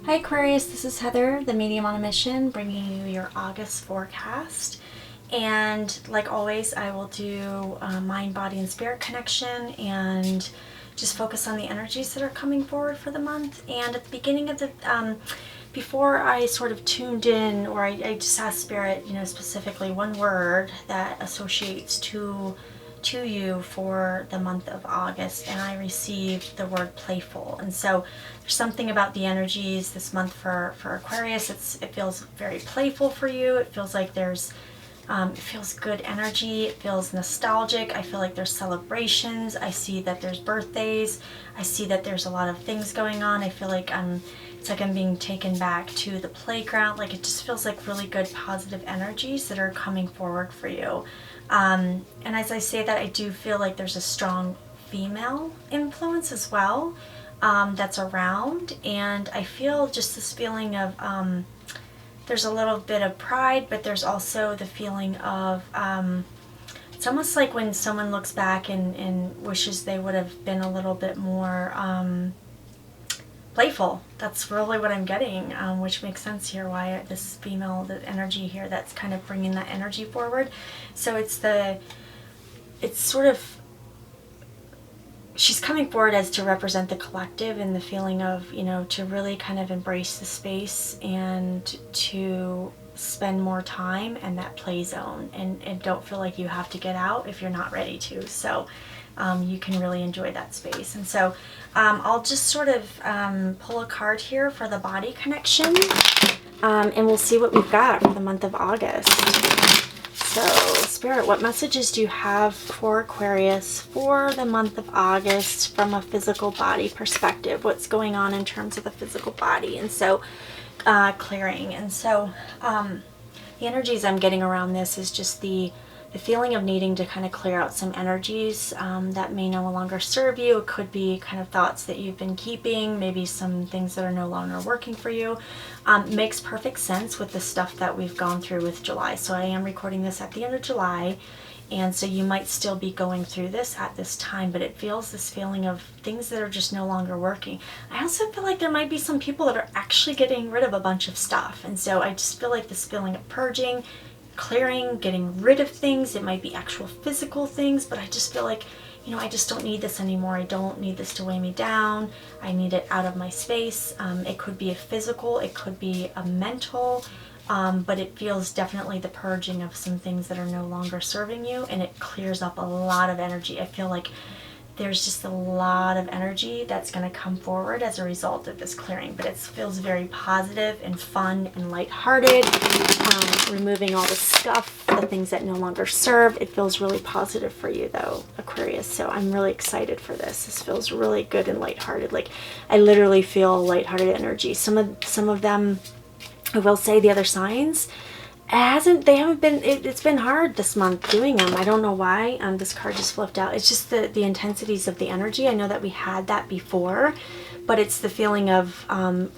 Hi Aquarius, this is Heather, the medium on a mission, bringing you your August forecast. And like always, I will do mind, body, and spirit connection and just focus on the energies that are coming forward for the month. And at the beginning of the, before I sort of tuned in, or I just asked Spirit, specifically one word that associates to you for the month of August, and I received the word playful. And so there's something about the energies this month for Aquarius. It feels very playful for you. It feels like it feels good energy. It feels nostalgic. I feel like there's celebrations. I see that there's birthdays. I see that there's a lot of things going on. I feel like it's like I'm being taken back to the playground. Like it just feels like really good positive energies that are coming forward for you. And as I say that, I do feel like there's a strong female influence as well that's around. And I feel just this feeling of there's a little bit of pride, but there's also the feeling of it's almost like when someone looks back and wishes they would have been a little bit more playful. That's really what I'm getting, which makes sense here why this female, the energy here, that's kind of bringing that energy forward. So it's sort of, she's coming forward as to represent the collective and the feeling of, to really kind of embrace the space and to spend more time in that play zone and don't feel like you have to get out if you're not ready to. So you can really enjoy that space. And so I'll just sort of pull a card here for the body connection, and we'll see what we've got for the month of August. So Spirit, what messages do you have for Aquarius for the month of August from a physical body perspective? What's going on in terms of the physical body? And so clearing. And so the energies I'm getting around this is just the feeling of needing to kind of clear out some energies that may no longer serve you. It could be kind of thoughts that you've been keeping, maybe some things that are no longer working for you. Makes perfect sense with the stuff that we've gone through with July. So I am recording this at the end of July, and so you might still be going through this at this time, but it feels this feeling of things that are just no longer working. I also feel like there might be some people that are actually getting rid of a bunch of stuff, and so I just feel like this feeling of purging, clearing, getting rid of things. It might be actual physical things, but I just feel like, I just don't need this anymore. I don't need this to weigh me down. I need it out of my space. It could be a physical, it could be a mental, but it feels definitely the purging of some things that are no longer serving you, and it clears up a lot of energy. I feel like there's just a lot of energy that's going to come forward as a result of this clearing, but it feels very positive and fun and lighthearted, removing all the stuff, the things that no longer serve. It feels really positive for you though, Aquarius, so I'm really excited for this. This feels really good and lighthearted. Like I literally feel lighthearted energy. Some of them, I will say, the other signs, it's been hard this month doing them. I don't know why. This card just flipped out. It's just the intensities of the energy. I know that we had that before, but it's the feeling of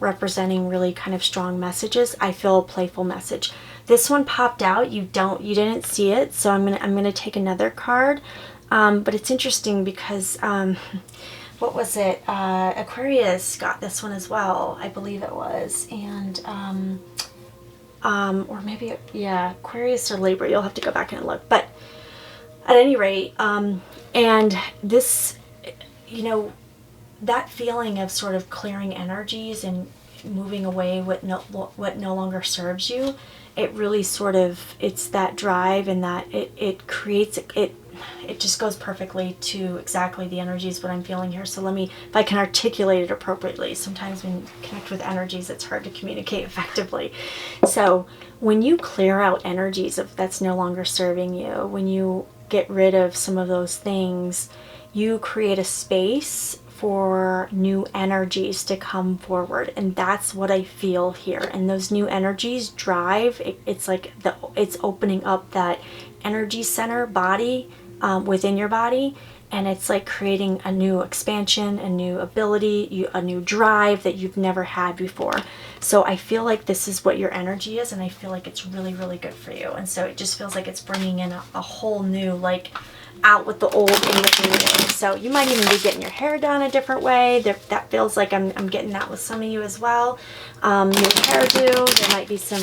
representing really kind of strong messages. I feel a playful message. This one popped out. You didn't see it, so I'm gonna take another card. But it's interesting because what was it? Aquarius got this one as well, I believe it was, and or maybe, yeah, Aquarius or Libra, you'll have to go back and look. But at any rate, and this, that feeling of sort of clearing energies and moving away what no longer serves you, it really sort of, it's that drive, and that it creates, it just goes perfectly to exactly the energies what I'm feeling here. So let me, if I can articulate it appropriately. Sometimes when you connect with energies, it's hard to communicate effectively. So when you clear out energies that's no longer serving you, when you get rid of some of those things, you create a space for new energies to come forward, and that's what I feel here. And those new energies drive, it's like it's opening up that energy center body within your body, and it's like creating a new expansion, a new ability, a new drive that you've never had before. So I feel like this is what your energy is, and I feel like it's really, really good for you. And so it just feels like it's bringing in a whole new, like, out with the old, in with the new. So you might even be getting your hair done a different way. That feels like I'm getting that with some of you as well. New hairdo. There might be some,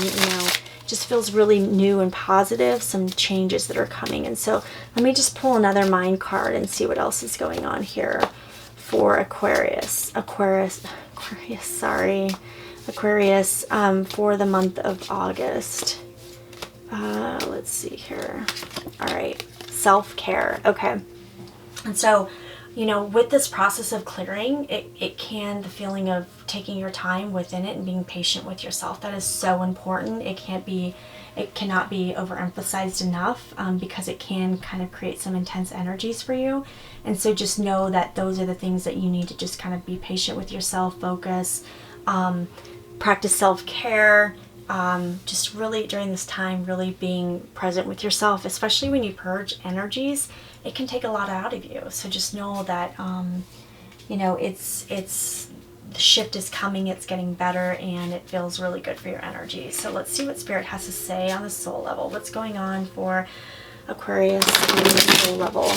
just feels really new and positive, some changes that are coming. And so let me just pull another mind card and see what else is going on here for Aquarius. Aquarius, sorry. Aquarius, for the month of August. Let's see here. All right. Self-care. Okay. And so, with this process of clearing, the feeling of taking your time within it and being patient with yourself, that is so important. It cannot be overemphasized enough, because it can kind of create some intense energies for you. And so just know that those are the things that you need to just kind of be patient with yourself, focus, practice self-care, just really during this time, really being present with yourself, especially when you purge energies. It can take a lot out of you. So just know that, it's the shift is coming, it's getting better, and it feels really good for your energy. So let's see what Spirit has to say on the soul level. What's going on for Aquarius on the soul level?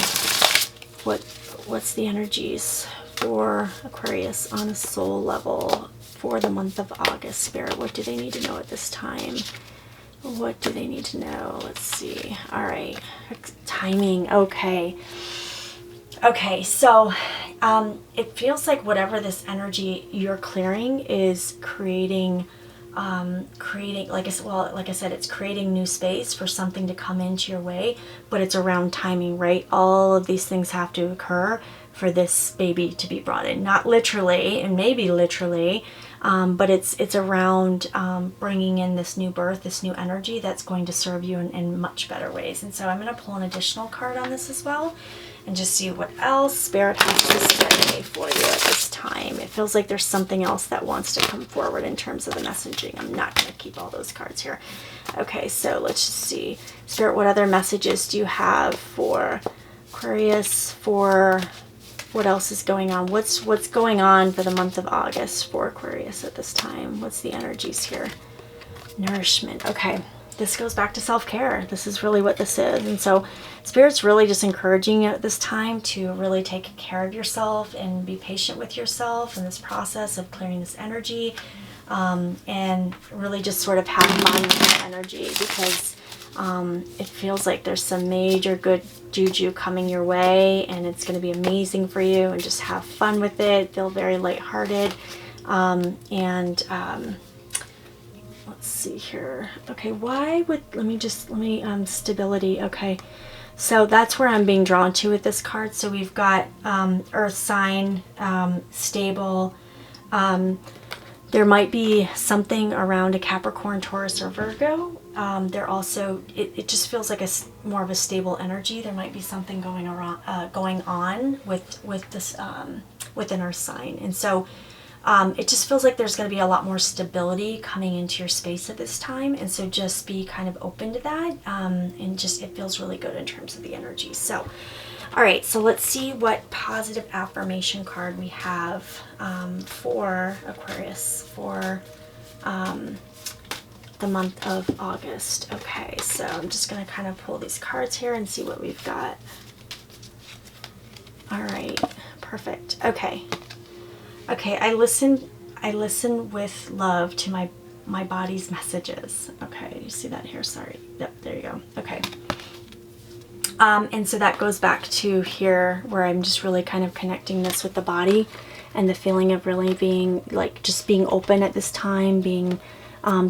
What's the energies for Aquarius on a soul level for the month of August? Spirit, what do they need to know at this time? What do they need to know? Let's see. All right. Timing. Okay. Okay, so it feels like whatever this energy you're clearing is creating, like I said, it's creating new space for something to come into your way, but it's around timing, right? All of these things have to occur for this baby to be brought in. Not literally, and maybe literally, but it's around bringing in this new birth, this new energy that's going to serve you in much better ways. And so I'm going to pull an additional card on this as well, and just see what else Spirit has to say for you at this time. It feels like there's something else that wants to come forward in terms of the messaging. I'm not going to keep all those cards here. Okay, so let's just see. Spirit, what other messages do you have for Aquarius, for what else is going on? What's going on for the month of August for Aquarius at this time? What's the energies here? Nourishment. Okay. This goes back to self-care. This is really what this is. And so Spirit's really just encouraging you at this time to really take care of yourself and be patient with yourself in this process of clearing this energy, and really just sort of have fun with this energy, because it feels like there's some major good juju coming your way, and it's going to be amazing for you, and just have fun with it. Feel very lighthearted, let's see here. Okay, stability. Okay, so that's where I'm being drawn to with this card. So we've got earth sign, stable. There might be something around a Capricorn, Taurus, or Virgo. There also, it just feels like more of a stable energy. There might be something going on with this with an earth sign, and so it just feels like there's going to be a lot more stability coming into your space at this time. And so just be kind of open to that, and just it feels really good in terms of the energy. So all right, so let's see what positive affirmation card we have for Aquarius for the month of August. Okay, so I'm just going to kind of pull these cards here and see what we've got. All right, perfect. Okay, I listen with love to my body's messages. Okay, you see that here? Sorry. Yep, there you go. Okay. And so that goes back to here where I'm just really kind of connecting this with the body and the feeling of really being like just being open at this time, being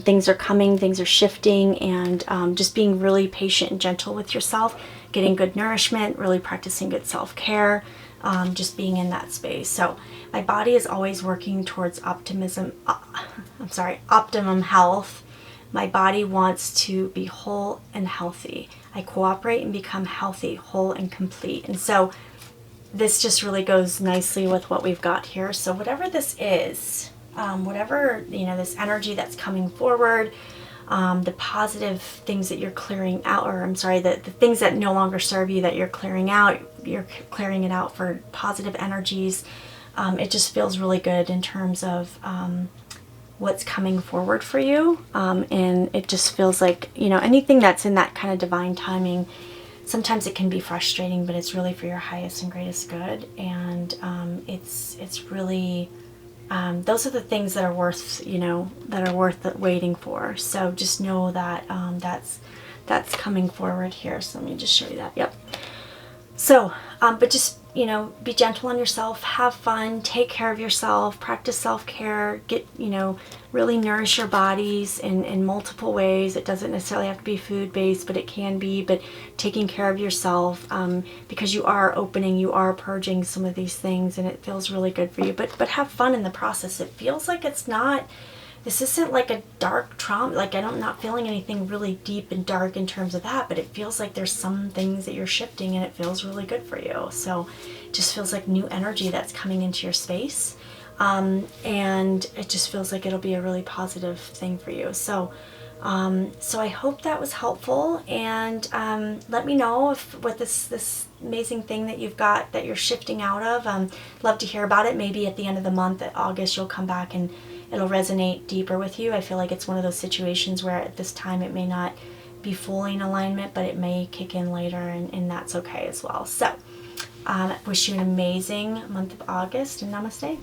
things are coming, things are shifting, and just being really patient and gentle with yourself, getting good nourishment, really practicing good self-care, just being in that space. So my body is always working towards optimum health. My body wants to be whole and healthy. I cooperate and become healthy, whole, and complete. And so this just really goes nicely with what we've got here. So whatever this is, whatever, this energy that's coming forward, the positive things that you're clearing out, or the things that no longer serve you that you're clearing out, you're clearing it out for positive energies. It just feels really good in terms of what's coming forward for you, and it just feels like anything that's in that kind of divine timing sometimes it can be frustrating, but it's really for your highest and greatest good. And it's really, those are the things that are worth, that are worth waiting for. So just know that that's coming forward here. So let me just show you that. Yep. So, but just, be gentle on yourself, have fun, take care of yourself, practice self-care, get, really nourish your bodies in multiple ways. It doesn't necessarily have to be food-based, but it can be, but taking care of yourself, because you are opening, you are purging some of these things, and it feels really good for you, but have fun in the process. It feels like this isn't like a dark trauma, like I'm not feeling anything really deep and dark in terms of that, but it feels like there's some things that you're shifting and it feels really good for you. So it just feels like new energy that's coming into your space. And it just feels like it'll be a really positive thing for you. So I hope that was helpful, and let me know what this amazing thing that you've got that you're shifting out of. Love to hear about it. Maybe at the end of the month, at August, you'll come back and it'll resonate deeper with you. I feel like it's one of those situations where at this time it may not be fully in alignment, but it may kick in later, and that's okay as well. So wish you an amazing month of August, and namaste.